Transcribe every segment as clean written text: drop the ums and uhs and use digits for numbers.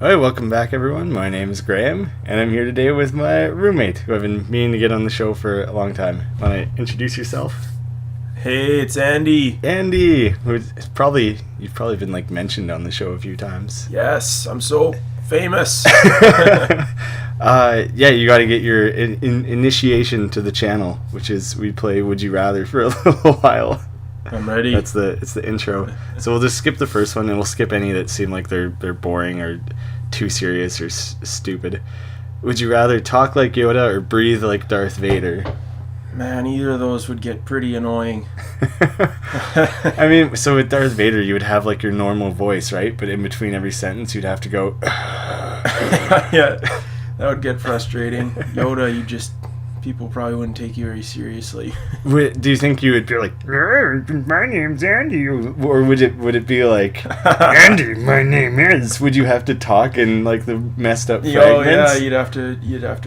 Hi, welcome back, everyone. My name is Graeme, and I'm here today with my roommate, who I've been meaning to get on the show for a long time. Want to introduce yourself? Hey, it's Andy. Andy, you've probably been mentioned on the show a few times. Yes, I'm so famous. Yeah, you got to get your initiation to the channel, which is we play Would You Rather for a little while. I'm ready. It's the intro. So we'll just skip the first one, and we'll skip any that seem like they're boring or too serious or stupid. Would you rather talk like Yoda or breathe like Darth Vader? Man, either of those would get pretty annoying. I mean, so with Darth Vader, you would have like your normal voice, right? But in between every sentence, you'd have to go. Yeah, that would get frustrating. Yoda, people probably wouldn't take you very seriously. Do you think you would be like, my name's Andy, or would it be like, Andy, my name is? Would you have to talk in like the messed up fragments? Oh yeah, you'd have to.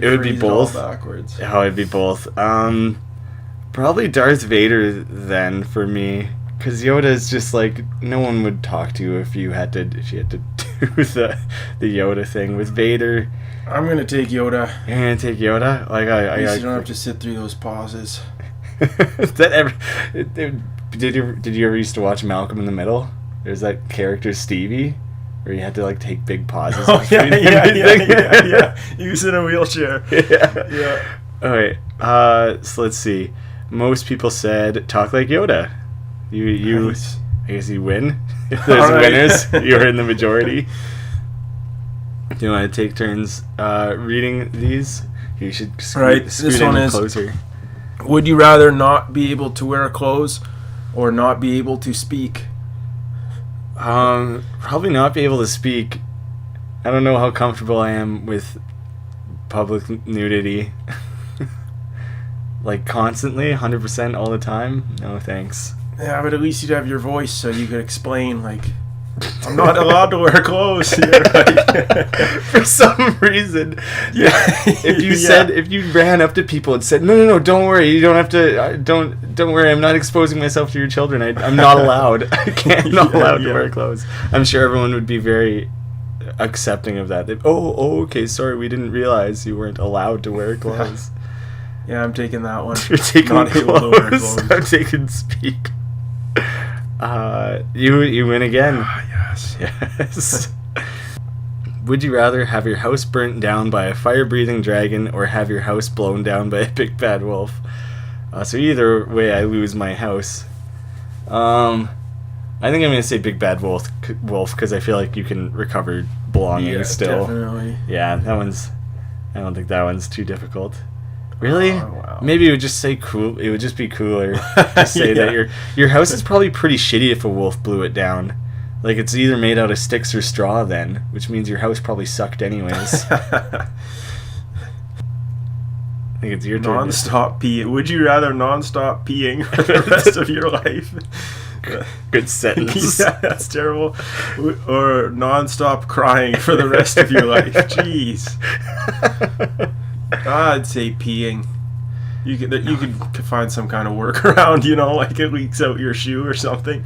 It would be both. It all backwards. Oh, it'd be both. Probably Darth Vader then for me, because Yoda is just like no one would talk to you if you had to do the Yoda thing. With Vader, I'm gonna take Yoda. You're gonna take Yoda? Like At least you don't have to sit through those pauses. Did you ever used to watch Malcolm in the Middle? There's that character Stevie, where you had to like take big pauses. Oh yeah. He was in a wheelchair. Yeah. All right. So let's see. Most people said talk like Yoda. You. Nice. I guess you win. If there's winners, you're in the majority. Do you want to take turns reading these? You should scoot this one is closer. Would you rather not be able to wear clothes or not be able to speak? Probably not be able to speak. I don't know how comfortable I am with public nudity. Like constantly, 100% all the time? No thanks. Yeah, but at least you'd have your voice so you could explain, like, I'm not allowed to wear clothes here. For some reason. Yeah. If you ran up to people and said, no, don't worry, you don't have to, don't worry, I'm not exposing myself to your children, I'm not allowed. I'm not allowed to wear clothes. I'm sure everyone would be very accepting of that. Okay, sorry, we didn't realize you weren't allowed to wear clothes. Yeah, I'm taking that one. You're taking not clothes. Able to wear clothes. I'm taking speak. You win again. Yes. Would you rather have your house burnt down by a fire-breathing dragon or have your house blown down by a big bad wolf? So either way, I lose my house. I think I'm gonna say big bad wolf because I feel like you can recover belongings still. Definitely. Yeah, I don't think that one's too difficult. Really? Oh, wow. Maybe it would just say cool. It would just be cooler to say that your house is probably pretty shitty if a wolf blew it down. Like it's either made out of sticks or straw then, which means your house probably sucked anyways. I think it's your turn. Non-stop peeing. Would you rather non-stop peeing for the rest of your life? Good sentence. Yeah, that's terrible. Or non-stop crying for the rest of your life. Jeez. I'd say peeing. You could find some kind of workaround, like it leaks out your shoe or something.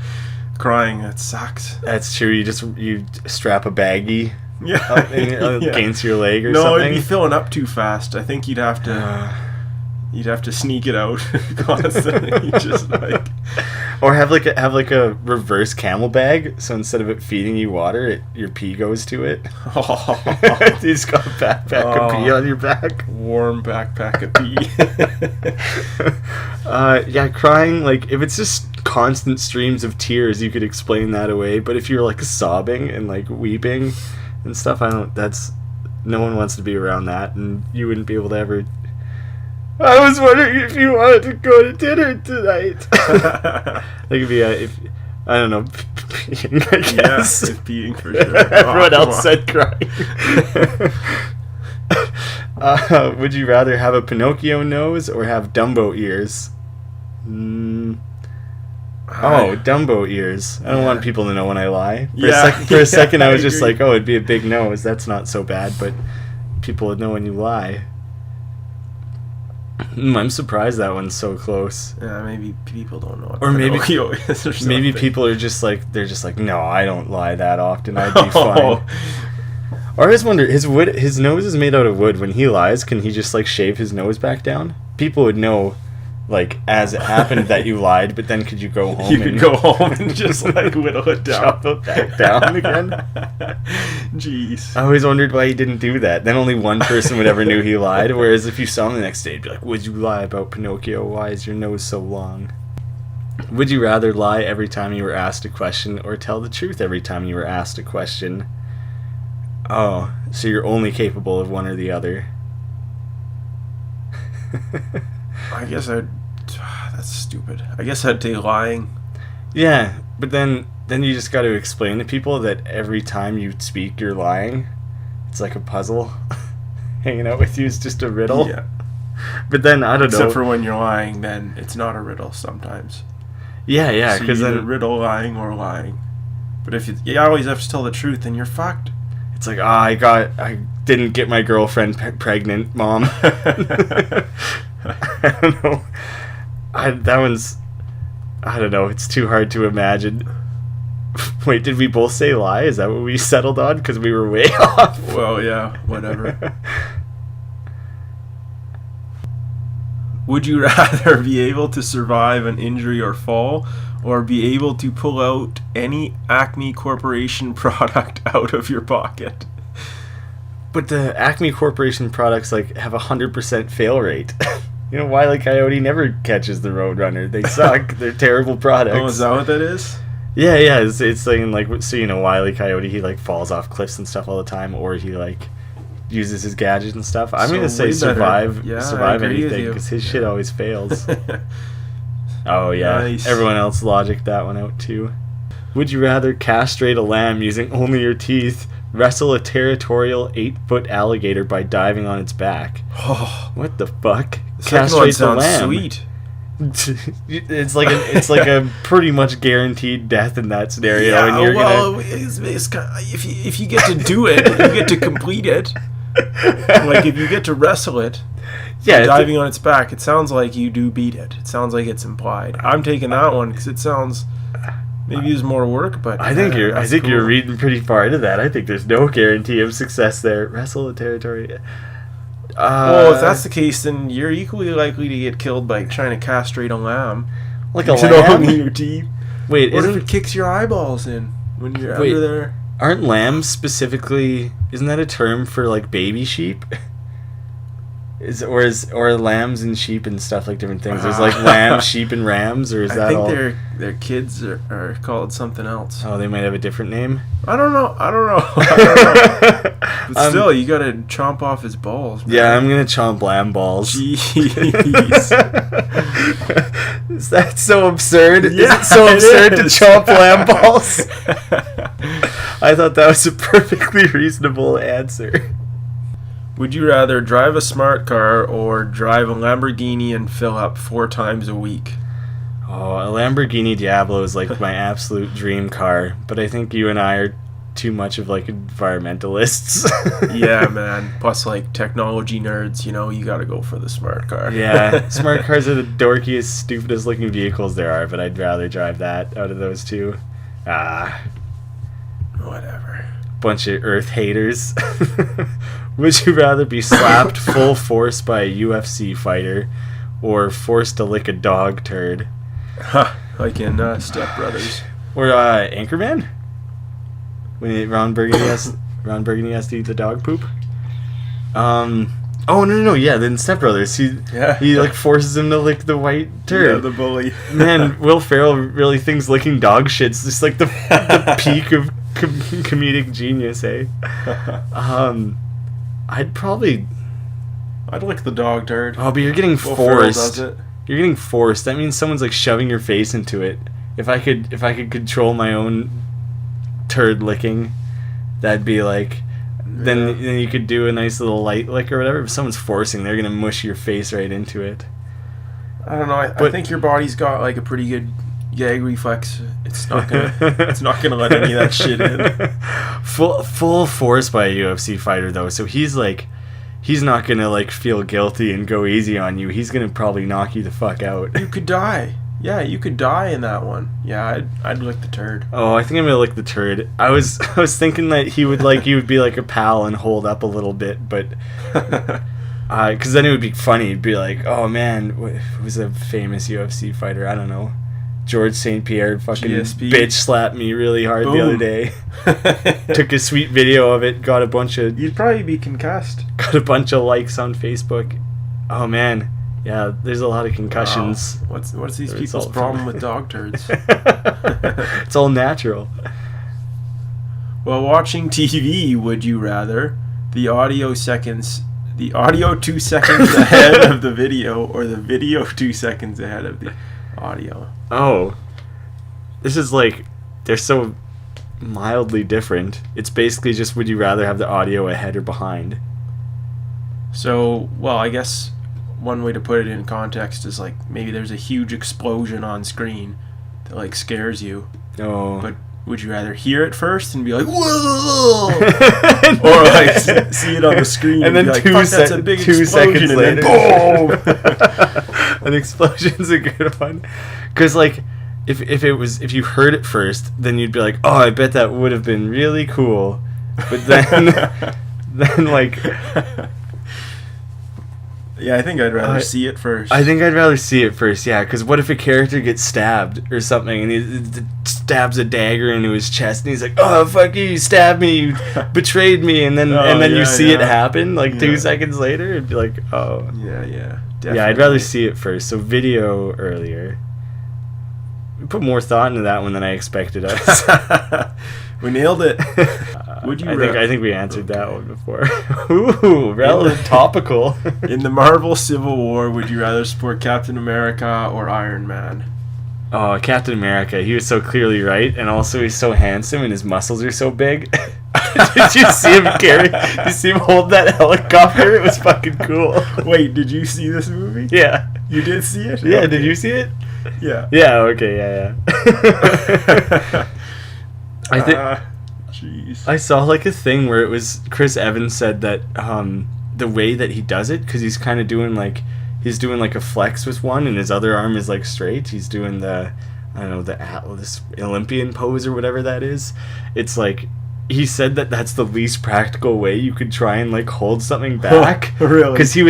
Crying, that sucks. That's true. You strap a baggie Yeah. against your leg or something. No, it'd be filling up too fast. I think you'd have to sneak it out constantly, just like. Or have a reverse camel bag, so instead of it feeding you water, your pee goes to it. You just got a backpack of pee on your back. Warm backpack of pee. Yeah, crying, like if it's just constant streams of tears, you could explain that away. But if you're like sobbing and like weeping and stuff, no one wants to be around that, and you wouldn't be able to ever. I was wondering if you wanted to go to dinner tonight. It could be I don't know, peeing, I guess. Yeah, peeing for sure. Everyone else said crying. Would you rather have a Pinocchio nose or have Dumbo ears? Dumbo ears. I don't want people to know when I lie. For a second, I was just like, it'd be a big nose. That's not so bad, but people would know when you lie. I'm surprised that one's so close. Yeah, maybe people don't know what or maybe Pinocchio is or something. Maybe people are just like, no, I don't lie that often. I'd be fine. Or I always wonder, his nose is made out of wood. When he lies, can he just like shave his nose back down? People would know, like, as it happened that you lied, but then could you go home? You could go home and just like whittle it down, chop it back down again. Jeez. I always wondered why he didn't do that. Then only one person would ever knew he lied. Whereas if you saw him the next day, it'd be like, "Would you lie about Pinocchio? Why is your nose so long?" Would you rather lie every time you were asked a question, or tell the truth every time you were asked a question? Oh, so you're only capable of one or the other. I guess that's stupid. I guess I'd take lying. Yeah, but then you just got to explain to people that every time you speak, you're lying. It's like a puzzle. Hanging out with you is just a riddle. Yeah. But then, I don't know. Except for when you're lying, then it's not a riddle sometimes. Yeah, so because you either then riddle lying or lying. But if you always have to tell the truth, then you're fucked. it's like, I didn't get my girlfriend pregnant, Mom. I don't know. I don't know. It's too hard to imagine. Wait, did we both say lie? Is that what we settled on? Because we were way off. Well, yeah, whatever. Would you rather be able to survive an injury or fall, or be able to pull out any Acme Corporation product out of your pocket? But the Acme Corporation products like have 100% fail rate. You know, Wile E. Coyote never catches the Roadrunner. They suck. They're terrible products. Oh, is that what that is? Yeah. It's saying like, so you know, Wile E. Coyote, he like falls off cliffs and stuff all the time, or he like uses his gadgets and stuff. I'm gonna say survive anything, because his shit always fails. Oh yeah, nice. Everyone else logic that one out too. Would you rather castrate a lamb using only your teeth, wrestle a territorial 8-foot alligator by diving on its back? Oh, What the fuck? the second one sounds lamb. sweet. It's like a pretty much guaranteed death in that scenario. Yeah, and you're well, it's kind of, if you get to do it, you get to complete it. Like if you get to wrestle it, diving on its back, it sounds like you do beat it. It sounds like it's implied. I'm taking that one because it sounds maybe there's more work, but I think cool. you're reading pretty far into that. I think there's no guarantee of success there. Wrestle the territory. Well, if that's the case, then you're equally likely to get killed by trying to castrate a lamb. Like a lamb? in your teeth. Wait, What if it kicks your eyeballs in when you're under there? Aren't lambs specifically? Isn't that a term for like baby sheep? Or lambs and sheep and stuff like different things? There's like lambs, sheep, and rams, or is that all? I think their kids are called something else. Oh, they might have a different name. I don't know. But still, you gotta chomp off his balls, man. Yeah, I'm gonna chomp lamb balls. Jeez. Is that so absurd? Yeah, is it so absurd to is. chomp lamb balls? I thought that was a perfectly reasonable answer. Would you rather drive a smart car or drive a Lamborghini and fill up 4 times a week? Oh, a Lamborghini Diablo is like my absolute dream car, but I think you and I are too much of like environmentalists. Yeah, man. Plus, like, technology nerds, you gotta go for the smart car. Yeah, smart cars are the dorkiest, stupidest looking vehicles there are, but I'd rather drive that out of those two. Whatever. Bunch of Earth haters. Would you rather be slapped full force by a UFC fighter, or forced to lick a dog turd? Like in Step Brothers. Or Anchorman? When Ron Burgundy has to eat the dog poop? Oh, no, yeah, then Step Brothers. He like forces him to lick the white turd. Yeah, the bully. Man, Will Ferrell really thinks licking dog shit's just like the peak of comedic genius, eh? I'd lick the dog turd. Oh, but you're getting Will Ferrell forced. does it. You're getting forced. That means someone's like shoving your face into it. If I could control my own turd licking, that'd be like, then you could do a nice little light lick or whatever. If someone's forcing, they're gonna mush your face right into it. I don't know. I think your body's got like a pretty good gag reflex. It's not gonna let any of that shit in. Full force by a UFC fighter though, so he's not gonna like feel guilty and go easy on you. He's gonna probably knock you the fuck out. You could die. Yeah, you could die in that one. Yeah, I'd lick the turd. Oh, I think I'm gonna lick the turd. I was thinking that he would you would be like a pal and hold up a little bit, but because then it would be funny. It'd be like, oh man, who's a famous UFC fighter? I don't know. George St. Pierre fucking GSP. bitch slapped me really hard Boom. the other day. Took a sweet video of it. Got a bunch of. You'd probably be concussed. Got a bunch of likes on Facebook. Oh man. Yeah, there's a lot of concussions. Wow. What's these people's problem with dog turds? It's all natural. Well, watching TV, would you rather the audio 2 seconds ahead of the video, or the video 2 seconds ahead of the audio? Oh, this is they're so mildly different. It's basically just, would you rather have the audio ahead or behind? So, well, I guess one way to put it in context is maybe there's a huge explosion on screen that scares you. Oh. But would you rather hear it first and be like, whoa, or see it on the screen and then be like, fuck, that's a big 2 seconds explosion, later, and then boom. An explosion's a good one, because if you heard it first, then you'd be like, oh, I bet that would have been really cool, but then yeah, I think I'd rather see it first. I think I'd rather see it first, yeah, because what if a character gets stabbed or something, and he stabs a dagger into his chest, and he's like, oh, fuck you stabbed me, you betrayed me, and then you see it happen, 2 seconds later, it'd be like, oh. Yeah, definitely. Yeah, I'd rather see it first, so video earlier. We put more thought into that one than I expected us. We nailed it. Would you? I think we answered that one before. Ooh, relevant, topical. In the Marvel Civil War, would you rather support Captain America or Iron Man? Oh, Captain America. He was so clearly right, and also he's so handsome, and his muscles are so big. Did you see him Did you see him hold that helicopter? It was fucking cool. Wait, did you see this movie? Yeah. You did see it? Yeah, okay. Did you see it? Yeah. Yeah, okay, yeah. I think... Jeez. I saw a thing where it was Chris Evans said that the way that he does it, because he's kind of doing he's doing a flex with one and his other arm is straight. He's doing the this Olympian pose or whatever that is. It's he said that that's the least practical way you could try and hold something back. Really? Because he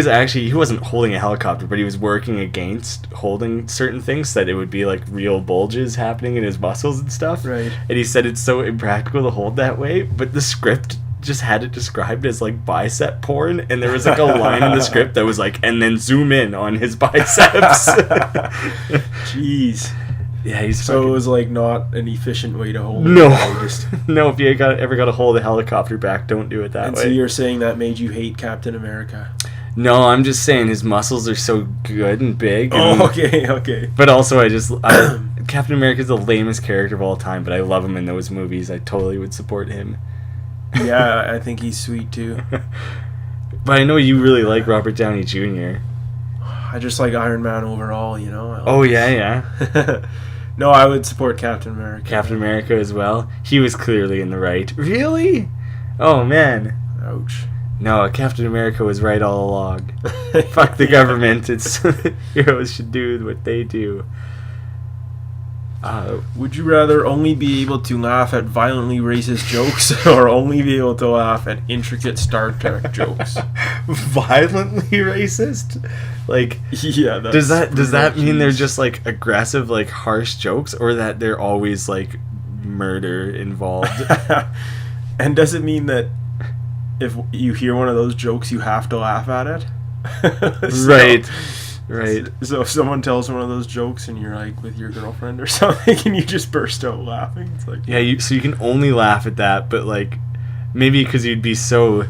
wasn't holding a helicopter, but he was working against holding certain things, so that it would be real bulges happening in his muscles and stuff. Right. And he said it's so impractical to hold that way, but the script just had it described as bicep porn, and there was a line in the script that was and then zoom in on his biceps. Jeez. Yeah, he's so it was not an efficient way to hold it. No, no. If you ever got to hold a helicopter back, don't do it that way. So you're saying that made you hate Captain America? No, I'm just saying his muscles are so good and big. And, okay. But also, Captain America's the lamest character of all time, but I love him in those movies. I totally would support him. Yeah, I think he's sweet too. But I know you really like Robert Downey Jr. I just like Iron Man overall, you know. Oh yeah. No, I would support Captain America. Captain America as well. He was clearly in the right. Really? Oh man. Ouch. No, Captain America was right all along. Fuck the government. It's heroes should do what they do. Would you rather only be able to laugh at violently racist jokes, or only be able to laugh at intricate Star Trek jokes? Violently racist? Yeah. Does that mean they're just aggressive, harsh jokes, or that they're always murder involved? And does it mean that if you hear one of those jokes, you have to laugh at it? Right. So if someone tells one of those jokes and you're with your girlfriend or something and you just burst out laughing, it's yeah, so you can only laugh at that, but maybe because you'd be so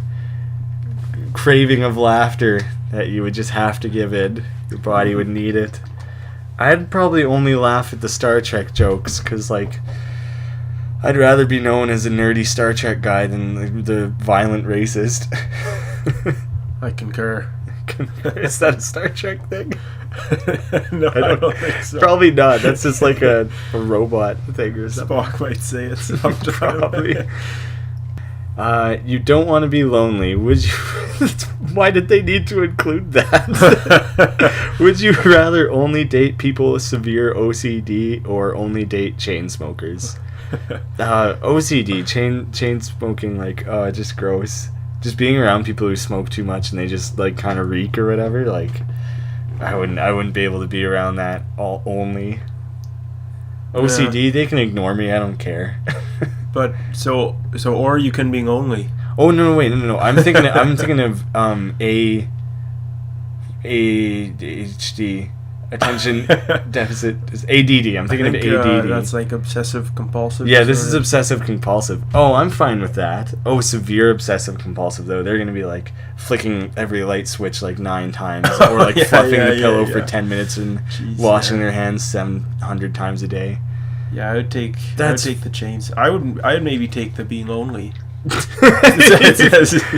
craving of laughter that you would just have to give in. Your body would need it. I'd probably only laugh at the Star Trek jokes, because I'd rather be known as a nerdy Star Trek guy than the violent racist. I concur. Is that a Star Trek thing? No, I don't think so. Probably not. That's just a robot thing or something. Spock might say it sometime. Probably. You don't want to be lonely. Would you? Why did they need to include that? Would you rather only date people with severe OCD or only date chain smokers? OCD, chain smoking, like, just gross. Just being around people who smoke too much and they just like kind of reek or whatever. Like, I wouldn't be able to be around that. Only OCD, they can ignore me. I don't care. But so or you can be lonely. Oh no! Wait, no. I'm thinking of ADHD, attention deficit, ADD. I'm thinking of ADD. That's like obsessive compulsive. Yeah, this is obsessive compulsive. Oh, I'm fine with that. Oh, severe obsessive compulsive though. They're gonna be like flicking every light switch like 9 times, or like fluffing the pillow for 10 minutes and washing their hands 700 times a day. Yeah, I would take the chains. I'd maybe take the being lonely.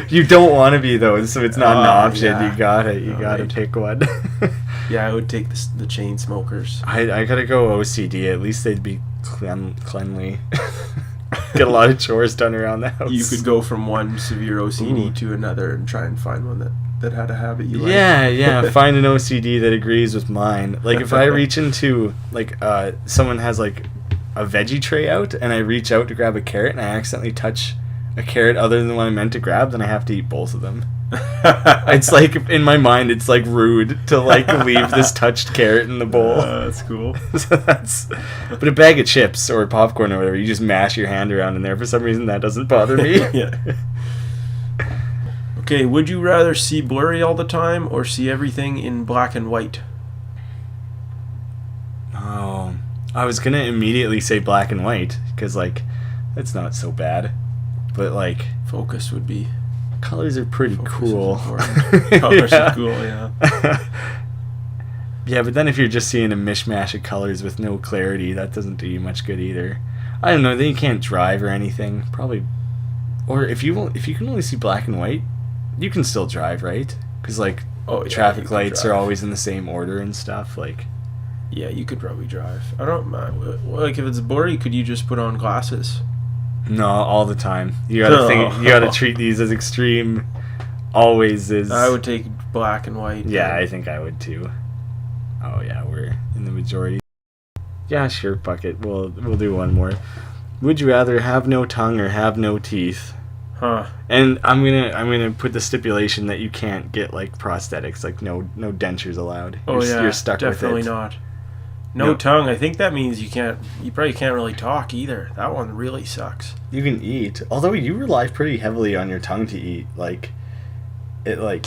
You don't want to be though, so it's not an option. Yeah. You gotta pick one. Yeah, I would take the chain smokers. I gotta go OCD. At least they'd be cleanly. Get a lot of chores done around the house. You could go from one severe OCD to another and try and find one that had a habit you like. Yeah. Find an OCD that agrees with mine. Like if I reach into like someone has like a veggie tray out and I reach out to grab a carrot and I accidentally touch a carrot other than what I meant to grab, then I have to eat both of them. It's like, in my mind, it's like rude to like leave this touched carrot in the bowl. That's cool. But a bag of chips or popcorn or whatever, you just mash your hand around in there. For some reason, that doesn't bother me. Yeah. Okay, would you rather see blurry all the time or see everything in black and white? Oh, I was gonna immediately say black and white because like that's not so bad, but like focus would be. Colors are pretty cool. Colors are cool, yeah. Yeah, but then if you're just seeing a mishmash of colors with no clarity, that doesn't do you much good either. I don't know. Then you can't drive or anything. Probably, or if you can only see black and white, you can still drive, right? Because like traffic lights are always in the same order and stuff. Like. Yeah, you could probably drive. I don't mind. Like if it's blurry, could you just put on glasses? No, all the time. You gotta treat these as extreme. Always is. I would take black and white. Yeah, I think I would too. Oh yeah, we're in the majority. Yeah, sure, fuck it. We'll do one more. Would you rather have no tongue or have no teeth? Huh. And I'm gonna put the stipulation that you can't get like prosthetics, like no dentures allowed. You're stuck with it. Definitely not. No tongue. I think that means you probably can't really talk either. That one really sucks. You can eat, although you rely pretty heavily on your tongue to eat. Like, it like.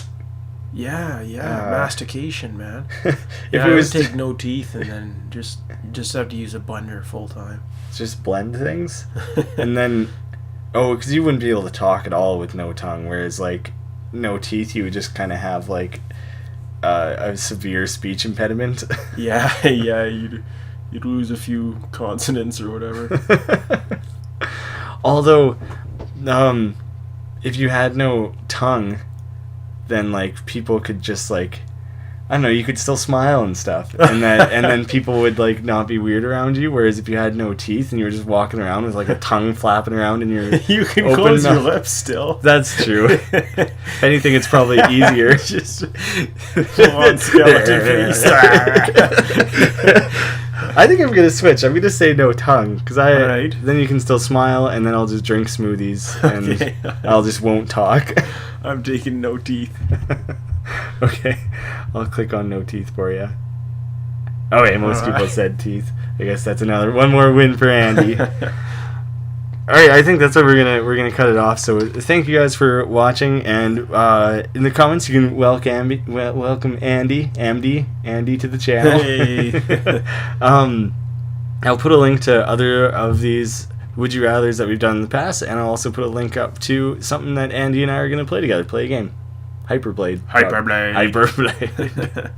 Yeah, mastication, man. If I it would take no teeth and then just have to use a blender full time. Just blend things, and then, because you wouldn't be able to talk at all with no tongue. Whereas like, no teeth, you would just kind of have like. A severe speech impediment. Yeah, you'd lose a few consonants or whatever. Although, if you had no tongue, then like people could just like, I don't know, you could still smile and stuff, and then people would like not be weird around you. Whereas if you had no teeth and you were just walking around with like a tongue flapping around in your you can close your lips still. That's true. If anything, it's probably easier. Just full on skeleton face. I think I'm gonna switch. I'm gonna say no tongue because Right. Then you can still smile, and then I'll just drink smoothies and I'll just won't talk. I'm taking no teeth. Okay, I'll click on no teeth for you. Oh wait, most people said teeth. I guess that's one more win for Andy. All right, I think that's what we're gonna cut it off. So thank you guys for watching, and in the comments you can welcome Andy to the channel. Hey. I'll put a link to other of these Would You Rathers that we've done in the past, and I'll also put a link up to something that Andy and I are gonna play together. Play a game. HyperBlade. HyperBlade. HyperBlade.